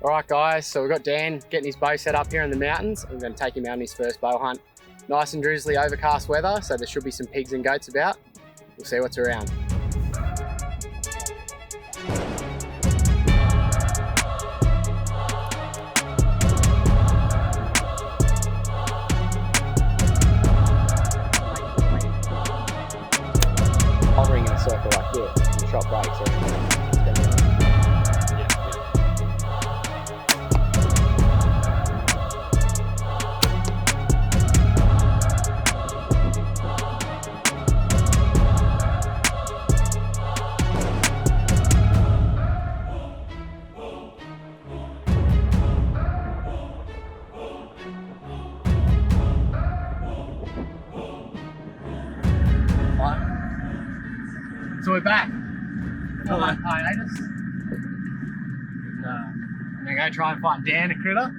All right guys, so we've got Dan getting his bow set up here in the mountains. I'm going to take him out on his first bow hunt. Nice and drizzly overcast weather, so there should be some pigs and goats about. We'll see what's around. Hovering in a circle like this, and the shot breaks around. So we're back. Hiatus. I'm gonna go try and find Dan a critter.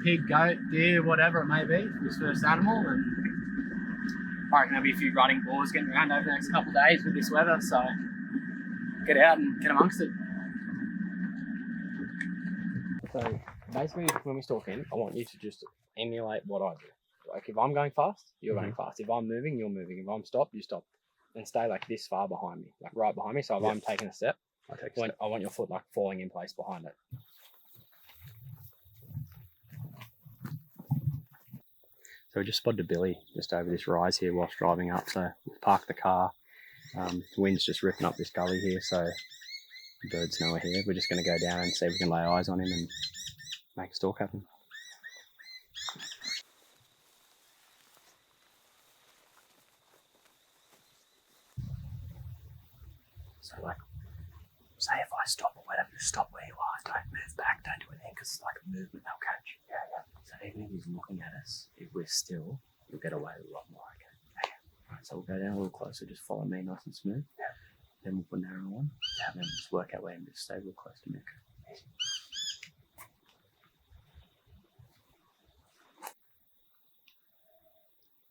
Pig, goat, deer, whatever it may be, his first animal. And I reckon there'll be a few rutting boars getting around over the next couple of days with this weather, so get out and get amongst it. So basically when we stalk in, I want you to just emulate what I do. Like if I'm going fast, you're going fast. If I'm moving, you're moving. If I'm stopped, you stop. And stay like this far behind me, like right behind me. So if I'm taking a step, I want your foot like falling in place behind it. So we just spotted a billy just over this rise here whilst driving up. So we've parked the car. The wind's just ripping up this gully here, so the birds know we're here. We're just going to go down and see if we can lay eyes on him and make a stalk happen. So like, say if I stop or whatever, just stop where you are, don't move back, don't do anything, because like movement they'll catch. Yeah. So even if he's looking at us, if we're still, you'll get away a lot more, okay? Right, so we'll go down a little closer, just follow me nice and smooth. Then we'll put an arrow on, and then just work out where and just stay real close to me, okay?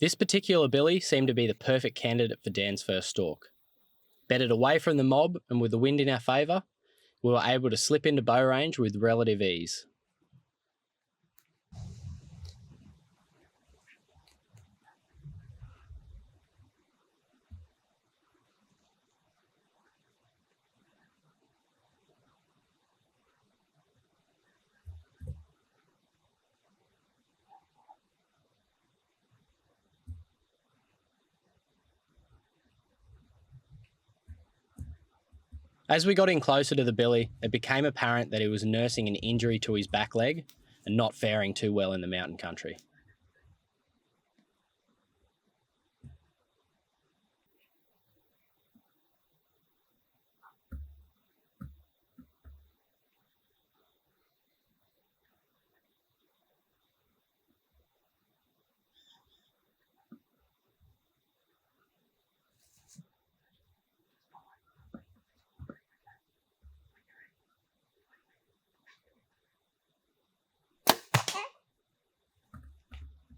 This particular billy seemed to be the perfect candidate for Dan's first stalk. Bedded away from the mob and with the wind in our favour, we were able to slip into bow range with relative ease. As we got in closer to the billy, it became apparent that he was nursing an injury to his back leg and not faring too well in the mountain country.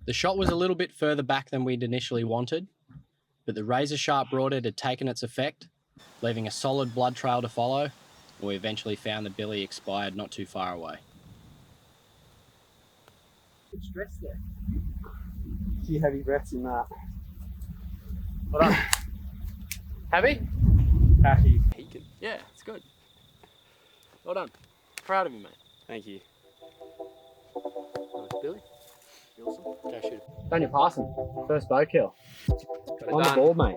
The shot was a little bit further back than we'd initially wanted, but the razor-sharp broadhead had taken its effect, leaving a solid blood trail to follow, and we eventually found the billy expired not too far away. Good stress there. A few heavy breaths in that. Well done. Happy? Happy. Yeah, it's good. Well done. Proud of you, mate. Thank you. Nice billy. Awesome. Go shoot it. Dan Parson, first bow kill. Got it On done. the board, mate.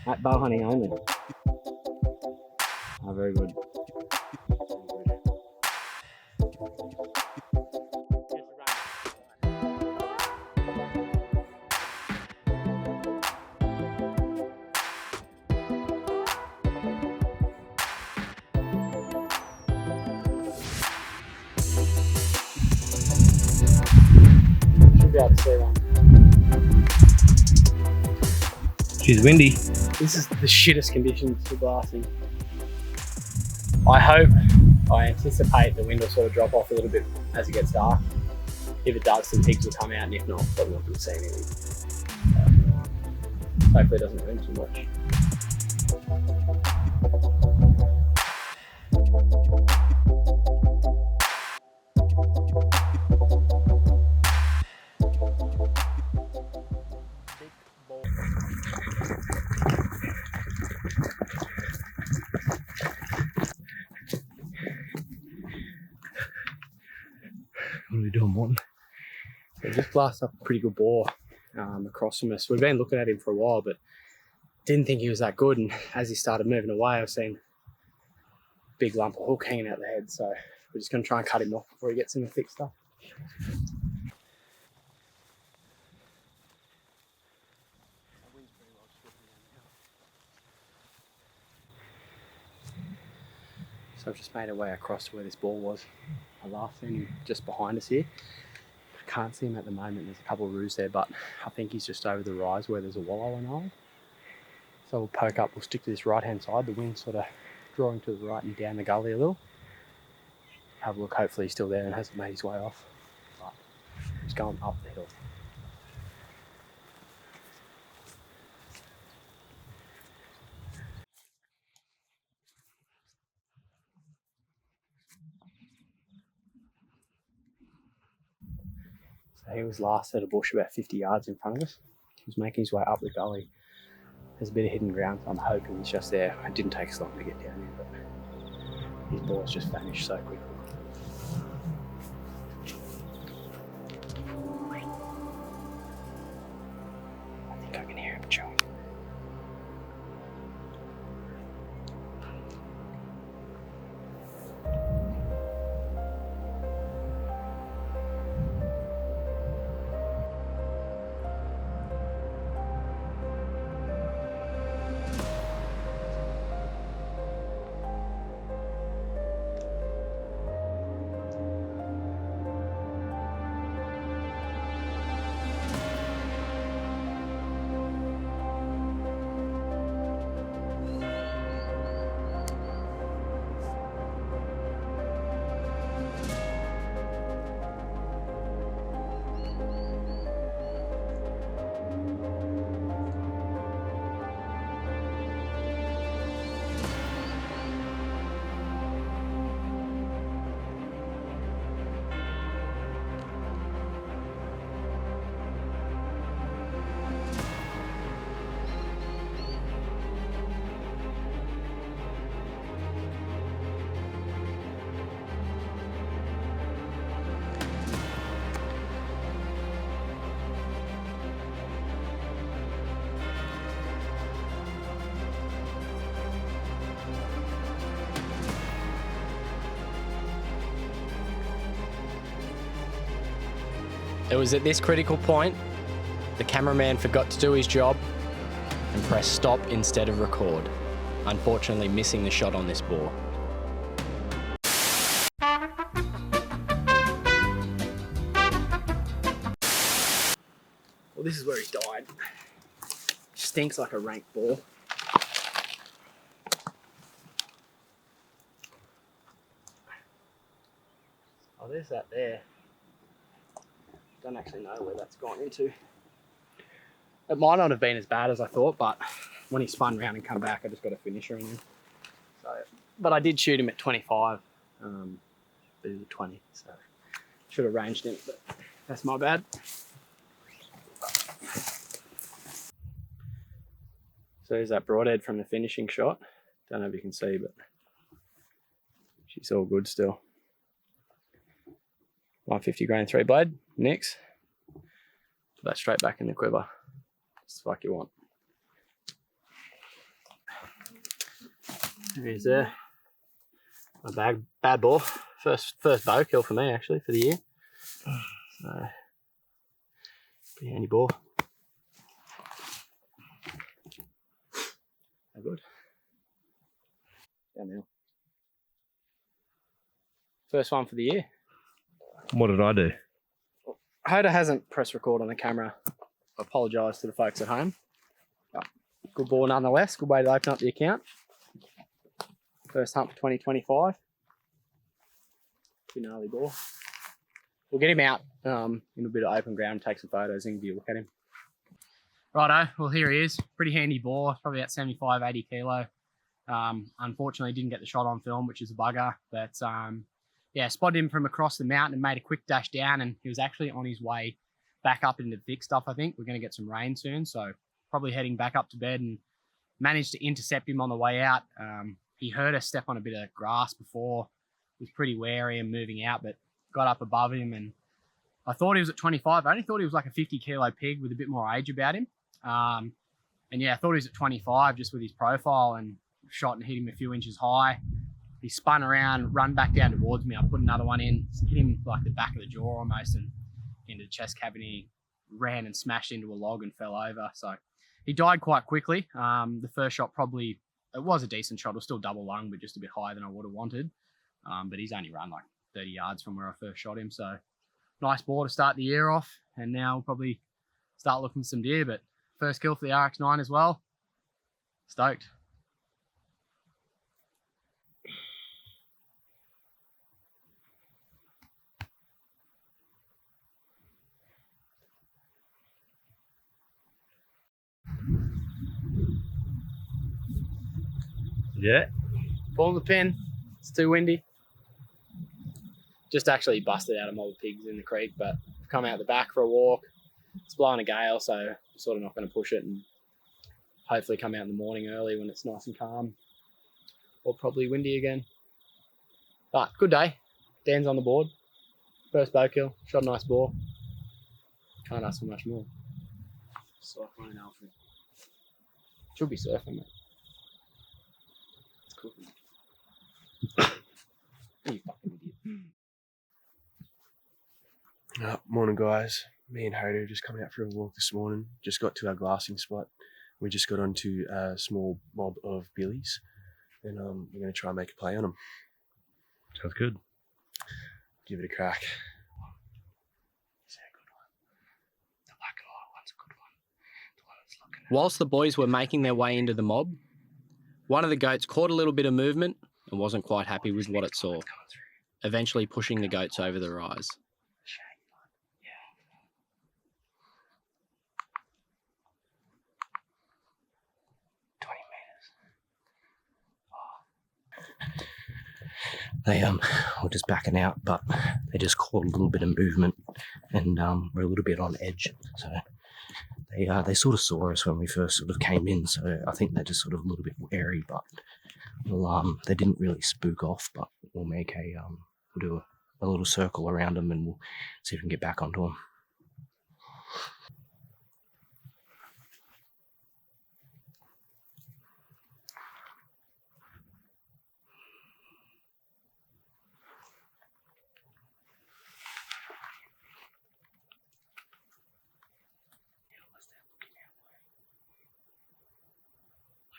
At bow hunting only. Oh, very good. Should be able to see one. She's windy. This is the shittest conditions for glassing. I anticipate the wind will sort of drop off a little bit as it gets dark. If it does, some pigs will come out, and if not, probably not going to see anything. Hopefully it doesn't rain too much. What are we doing, Morton? We just blasted up a pretty good boar across from us. We've been looking at him for a while, but didn't think he was that good. And as he started moving away, I've seen a big lump of hook hanging out the head. So we're just going to try and cut him off before he gets in the thick stuff. So I've just made our way across to where this boar was. I last seen him just behind us here. I can't see him at the moment. There's a couple of roos there, but I think he's just over the rise where there's a wallow and all. So we'll poke up, we'll stick to this right-hand side. The wind's sort of drawing to the right and down the gully a little. Have a look, hopefully he's still there and hasn't made his way off. But he's going up the hill. So he was last at a bush about 50 yards in front of us. He was making his way up the gully. There's a bit of hidden ground, so I'm hoping he's just there. It didn't take us long to get down here, but his boar's just vanished so quickly. I think I can hear him chewing. It was at this critical point, the cameraman forgot to do his job and press stop instead of record, unfortunately missing the shot on this boar. Well, this is where he died. Stinks like a rank boar. Oh, there's that there. Don't actually know where that's gone into. It might not have been as bad as I thought, but when he spun round and come back, I just got a finisher in him. So, but I did shoot him at 25, but he was at 20, so should have ranged him, but that's my bad. So there's that broadhead from the finishing shot. Don't know if you can see, but she's all good still. 150 grain 3 blade, next. Put that straight back in the quiver, just like you want. There he is there. A bad boar. First bow kill for me actually for the year. So pretty handy boar. So good. Down the hill. First one for the year. What did I do? Hoda hasn't pressed record on the camera. I apologise to the folks at home. But good ball nonetheless. Good way to open up the account. First hunt for 2025. Pretty gnarly ball. We'll get him out in a bit of open ground, take some photos and give you a look at him. Righto, well here he is. Pretty handy ball, probably about 75, 80 kilo. Unfortunately didn't get the shot on film, which is a bugger. But yeah, spotted him from across the mountain and made a quick dash down, and he was actually on his way back up into the thick stuff, I think. We're going to get some rain soon, so probably heading back up to bed, and managed to intercept him on the way out. He heard us step on a bit of grass before. He was pretty wary and moving out, but got up above him and I thought he was at 25. I only thought he was like a 50 kilo pig with a bit more age about him. And yeah, I thought he was at 25 just with his profile, and shot and hit him a few inches high. He spun around, run back down towards me. I put another one in, hit him like the back of the jaw almost, and into the chest cavity. Ran and smashed into a log and fell over. So he died quite quickly. The first shot probably, it was a decent shot. It was still double lung, but just a bit higher than I would have wanted. But he's only run like 30 yards from where I first shot him. So nice boar to start the year off. And now we'll probably start looking for some deer. But first kill for the RX-9 as well. Stoked. Yeah. Pulling the pin. It's too windy. Just actually busted out a mob of pigs in the creek, but come out the back for a walk. It's blowing a gale, so I'm sort of not going to push it, and hopefully come out in the morning early when it's nice and calm, or probably windy again. But good day. Dan's on the board. First bow kill. Shot a nice boar. Can't ask for much more. Cyclone Alfred. Should be surfing, mate. Cooking. You fucking idiot. Morning, guys. Me and Hodo just coming out for a walk this morning. Just got to our glassing spot. We just got onto a small mob of billies, and we're going to try and make a play on them. Sounds good. Give it a crack. Is that a good one? The black and white one's a good one. The one that's looking at Whilst the boys were making their way into the mob, one of the goats caught a little bit of movement and wasn't quite happy with what it saw, coming through. eventually pushing the goats over the rise. Shaggy one. Yeah. 20 meters. Oh. They were just backing out, but they just caught a little bit of movement, and we're a little bit on edge. So they sort of saw us when we first sort of came in. So I think they're just sort of a little bit wary, but we'll, they didn't really spook off. But we'll make we'll do a little circle around them, and we'll see if we can get back onto them.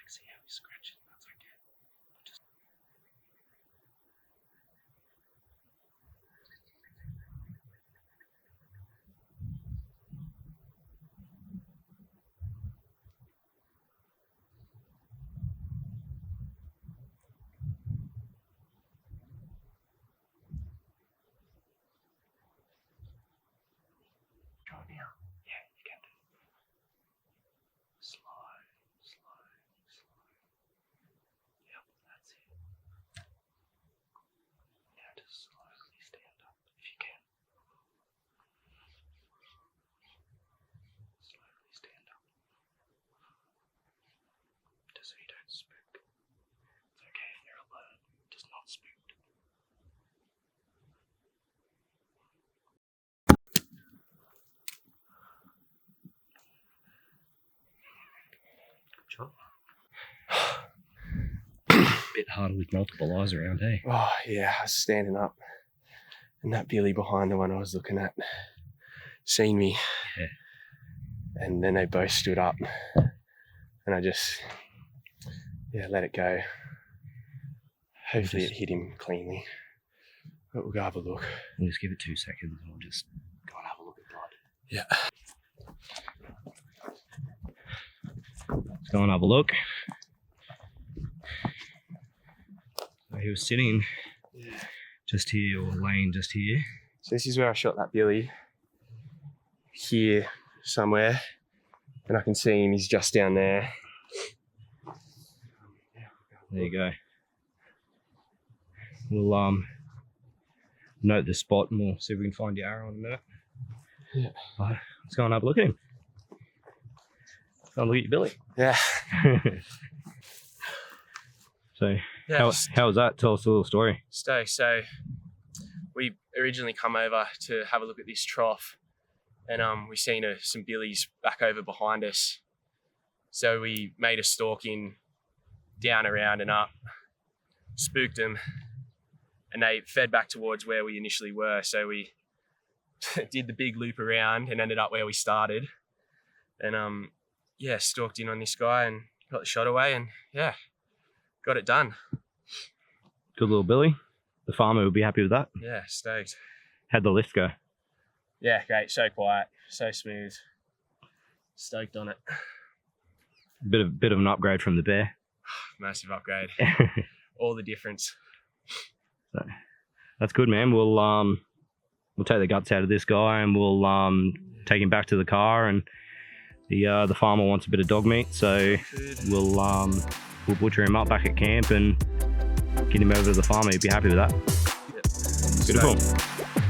See how he's scratching. That's okay. Just go now. Yeah, you can do. Slow. Yep, that's it. Now just slowly stand up if you can. Slowly stand up. Just so you don't spook. It's okay if you're alert, just not spooked. Good job. Bit harder with multiple eyes around, eh? Oh, yeah, I was standing up, and that billy behind the one I was looking at seen me. Yeah. And then they both stood up, and I just, let it go. Hopefully it hit him cleanly. But we'll go have a look. We'll just give it 2 seconds and we'll just go and have a look at blood. Yeah. Let's go and have a look. So he was sitting just here, or laying just here. So this is where I shot that billy. Here somewhere. And I can see him, he's just down there. There you go. We'll note the spot and we'll see if we can find your arrow in a minute. Yeah. Right, let's go and have a look at him. Let's go and look at your billy. Yeah. So how was that? Tell us a little story. So we originally come over to have a look at this trough, and we seen some billies back over behind us. So we made a stalk in, down, around and up, spooked them, and they fed back towards where we initially were. So we did the big loop around and ended up where we started. And yeah, stalked in on this guy and got the shot away, and yeah, got it done. Good little billy. The farmer would be happy with that. Yeah, stoked. How'd the lift go? Yeah, great. So quiet, so smooth. Stoked on it. Bit of an upgrade from the bear. Massive upgrade. All the difference. So, that's good, man. We'll take the guts out of this guy, and we'll take him back to the car. And the farmer wants a bit of dog meat, so we'll butcher him up back at camp and get him over to the farmer. He'd be happy with that. Yep. Beautiful. Stoked.